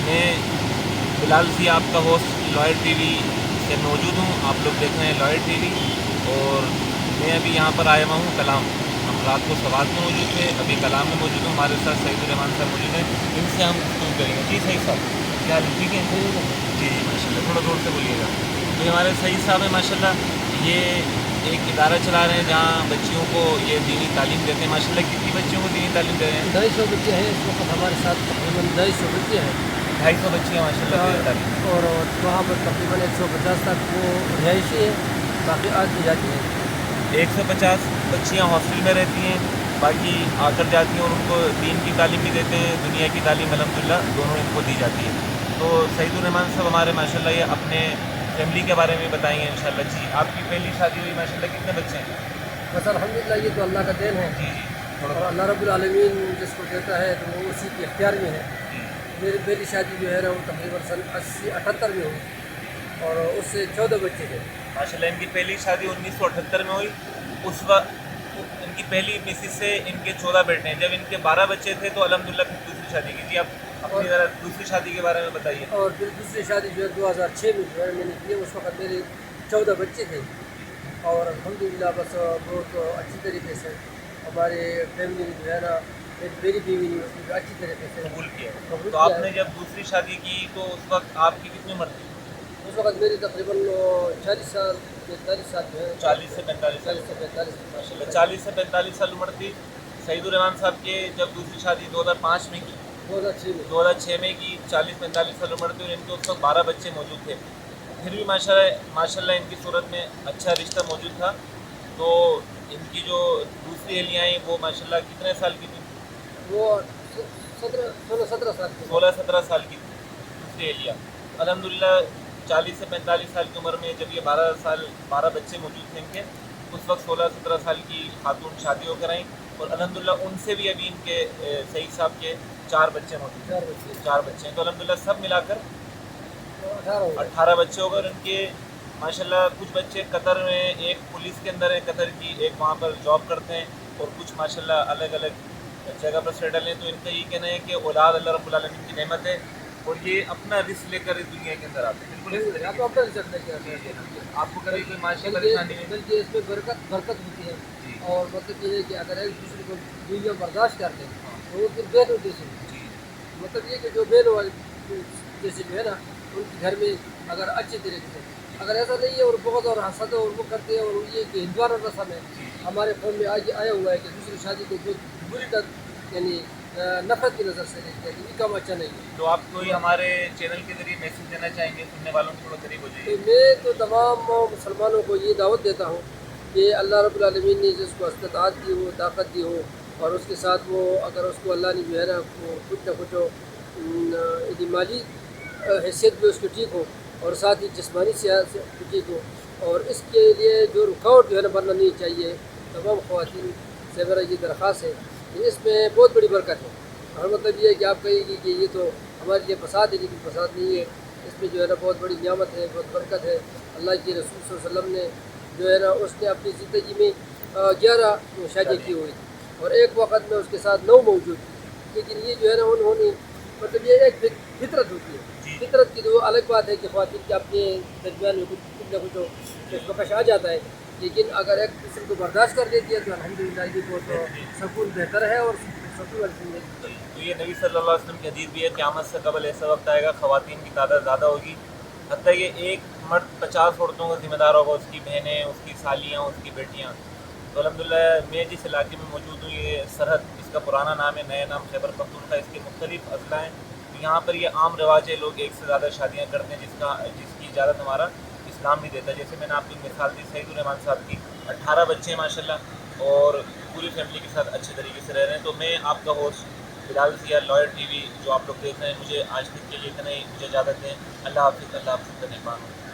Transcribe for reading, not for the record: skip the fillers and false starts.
میں بلال سی آپ کا ہوسٹ لائر ٹی وی سے موجود ہوں. آپ لوگ دیکھ رہے ہیں لائر ٹی وی, اور میں ابھی یہاں پر آیا ہوا ہوں کلام. ہم رات کو سوات میں موجود تھے, ابھی کلام میں موجود ہوں. ہمارے ساتھ سعید الرحمان صاحب موجود ہیں, ان سے ہم گفتگو کریں گے. جی سعید صاحب, کیا حال ہے؟ ٹھیک ہے جی جی ماشاء اللہ, تھوڑا زور سے بولیے گا. تو یہ ہمارے سعید صاحب ہیں ماشاء اللہ, یہ ایک ادارہ چلا رہے ہیں جہاں بچیوں کو یہ دینی تعلیم دیتے ہیں. ماشاء اللہ کتنی بچیوں کو دینی تعلیم دے رہے ہیں؟ 250 بچے ہیں اس وقت ہمارے ساتھ, تقریباً 250 بچے ہیں. 250 بچیاں ماشاء اللہ دینی تعلیم. اور وہاں پر تقریباً 150 تک وہ رہائشی ہیں, باقی آتی جاتی ہیں. 150 بچیاں ہاسٹل میں رہتی ہیں, باقی آ کر جاتی ہیں, اور ان کو دین کی تعلیم بھی دیتے ہیں, دنیا کی تعلیم الحمدللہ دونوں ان کو دی جاتی ہے. تو سعید الرحمان صاحب ہمارے ماشاء اللہ یہ اپنے فیملی کے بارے میں بتائیں گے انشاءاللہ. جی آپ کی پہلی شادی ہوئی ماشاء اللہ, کتنے بچے ہیں؟ بس الحمدللہ یہ تو اللہ کا دین ہے, جی جی اور اللہ رب العالمین جس کو دیتا ہے تو وہ اسی کے اختیار میں ہے. میری پہلی شادی جو ہے نا وہ تقریباً سن 78 میں ہوئی, اور اس سے 14 بچے تھے. ماشاء اللہ ان کی پہلی شادی 1978 میں ہوئی. اس وقت ان کی پہلی مسز سے ان کے 14 بیٹے ہیں. جب ان کے 12 بچے تھے تو الحمدللہ پھر دوسری شادی کی. جی آپ اپنی ذرا دوسری شادی کے بارے میں بتائیے. اور پھر دوسری شادی جو ہے 2006 میں جو ہے میں نے کی. اس وقت میرے 14 بچے تھے, اور الحمدللہ بس بہت اچھی طریقے سے ہمارے فیملی میں جو ہے نا میری بیوی نے اس کو اچھی طریقے سے قبول کیا. قبول تو کیا آپ ہے. نے جب دوسری شادی کی تو اس وقت آپ کی کتنی عمر تھی؟ اس وقت میری تقریباً 40 سال 45 سال جو ہے, 40 سے 45 سال. 40 سے 45 ماشاء اللہ 40 سے 45 سال عمر تھی. سعید الرحمان صاحب کے جب دوسری شادی 2005 میں کی, 2006 میں کی, 40-45 سال عمر تھی, اور ان کے اس وقت 12 بچے موجود تھے. پھر بھی ماشاء اللہ ان کی صورت میں اچھا رشتہ موجود تھا. تو ان کی جو دوسری اہلیاں ہیں وہ ماشاء اللہ کتنے سال کی تھی؟ وہ 16-17 سال کی. 16-17 سال کی تھی دوسری اہلیہ. الحمدللہ 40 سے 45 سال کی عمر میں جب یہ 12 بچے موجود تھے ان کے, اس وقت 16-17 سال کی خاتون شادی ہو کر آئیں, اور الحمدللہ ان سے بھی ابھی ان کے سعید صاحب کے 4 بچے موجود ہیں. 4 بچے ہیں, تو الحمدللہ سب ملا کر 18 بچے ہو گئے. اور ان کے ماشاءاللہ کچھ بچے قطر میں, ایک پولیس کے اندر ہے قطر کی, ایک وہاں پر جاب کرتے ہیں, اور کچھ ماشاءاللہ الگ الگ جگہ پر سیٹل ہیں. تو ان کا یہ کہنا ہے کہ اولاد اللہ رب العالمین کی نعمت ہے, اور یہ اپنا رزق لے کر اس دنیا کے اندر آتے ہیں. بالکل آپ اپنا رزق لے کے آتے ہیں. آپ کو کبھی کوئی معاشی پریشانی ہے؟ بلکہ اس میں برکت ہوتی ہے, اور مطلب یہ ہے کہ اگر ایک دوسرے کو دنیا برداشت کر لیں تو وہ پھر بہن جیسے, مطلب یہ کہ جو بہن والے جیسے جو ہے نا ان کے گھر میں اگر اچھی طریقے سے, اگر ایسا نہیں ہے اور بہت اور حسد اور وہ کرتے ہیں, اور یہ کہ ہندوانہ رسم ہے ہمارے قوم میں آج آیا ہوا ہے کہ دوسری شادی کو جو بری طرح یعنی نفرت کی نظر سے دیکھتے ہیں, یہ کام اچھا نہیں ہے. تو آپ کوئی ہمارے چینل کے ذریعے میسیج دینا چاہیں گے سننے والوں کو؟ تھوڑا قریب ہو تو جائیے. میں تو تمام مسلمانوں کو یہ دعوت دیتا ہوں کہ اللہ رب العالمین نے جس کو استطاعت دی ہو, طاقت دی ہو, اور اس کے ساتھ وہ اگر اس کو اللہ نے جو ہے نا کچھ نہ کچھ مالی حیثیت بھی اس کی ٹھیک ہو, اور ساتھ ہی جسمانی صحت بھی ٹھیک ہو, اور اس کے لیے جو رکاوٹ جو ہے نا بننا نہیں چاہیے. تمام خواتین سے میرا یہ درخواست ہے کہ اس میں بہت بڑی برکت ہے. اور مطلب یہ ہے کہ آپ کہیں گے کہ یہ تو ہمارے لیے فساد ہے, لیکن فساد نہیں ہے. اس میں جو ہے نا بہت بڑی نعمت ہے, بہت برکت ہے. اللہ کے رسول صلی اللہ علیہ وسلم نے جو ہے نا اس نے اپنی زندگی میں 11 شادی کی ہوئی, اور ایک وقت میں اس کے ساتھ 9 موجود تھی. لیکن یہ جو ہے نا انہوں نے مطلب یہ ایک فطرت ہوتی ہے. فطرت کی تو الگ بات ہے کہ خواتین کے اپنے درمیان میں کچھ نہ کچھ کشمکش آ جاتا ہے, لیکن اگر ایک دوسرے کو برداشت کر دیتی ہے تو الحمدللہ یہ بہت سکون بہتر ہے, اور سکون والی زندگی. تو یہ نبی صلی اللہ علیہ وسلم کی حدیث بھی ہے, قیامت سے قبل ایسا وقت آئے گا خواتین کی تعداد زیادہ ہوگی, حتیٰ کہ ایک مرد 50 عورتوں کا ذمہ دار ہوگا, اس کی بہنیں, اس کی سالیاں, اس کی بیٹیاں. تو الحمدللہ میں جس علاقے میں موجود ہوں یہ سرحد, اس کا پرانا نام ہے, نیا نام خیبر پختونخوا, اس کے مختلف اضلاع ہیں. یہاں پر یہ عام رواج ہے, لوگ ایک سے زیادہ شادیاں کرتے ہیں, جس کی اجازت ہمارا اسلام بھی دیتا ہے. جیسے میں نے آپ کی مثال دی سعید الرحمان صاحب کی, 18 بچے ہیں ماشاءاللہ, اور پوری فیملی کے ساتھ اچھے طریقے سے رہ رہے ہیں. تو میں آپ کا ہوسٹ بلال ضیاء, لائر ٹی وی جو آپ لوگ دیکھ رہے ہیں, مجھے آج تک کے لیے اتنا ہی, مجھے اجازت دیں. اللہ حافظ. اللہ حافظ کا نگہبان ہو.